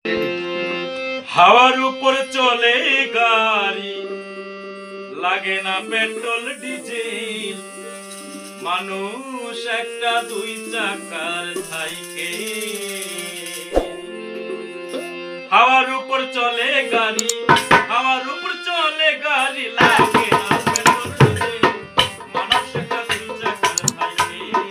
হাওয়ার উপর চলে গাড়ি, লাগে না পেট্রোল ডিজেল। মানুষ একটা দুই চাকার সাইকেল। হাওয়ার উপর চলে গাড়ি, হাওয়ার উপর চলে গাড়ি, লাগে না পেট্রোল ডিজেল। মানুষ একটা দুই চাকার সাইকেল।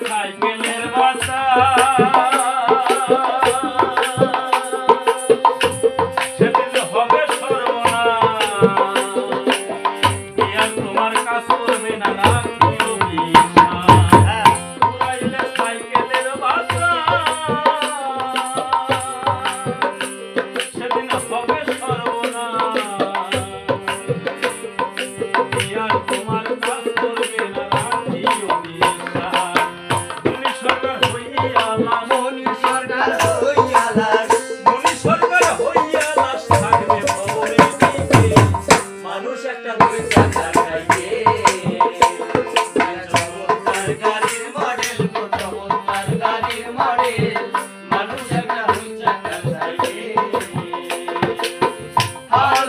সাইকেলের বাসা সেদিন হবে সর্বনাশ, তোমার কাজ করবে না সাইকেলের বাসা সেদিন হবে সর্বনাশ, তোমার কাজ করবে না How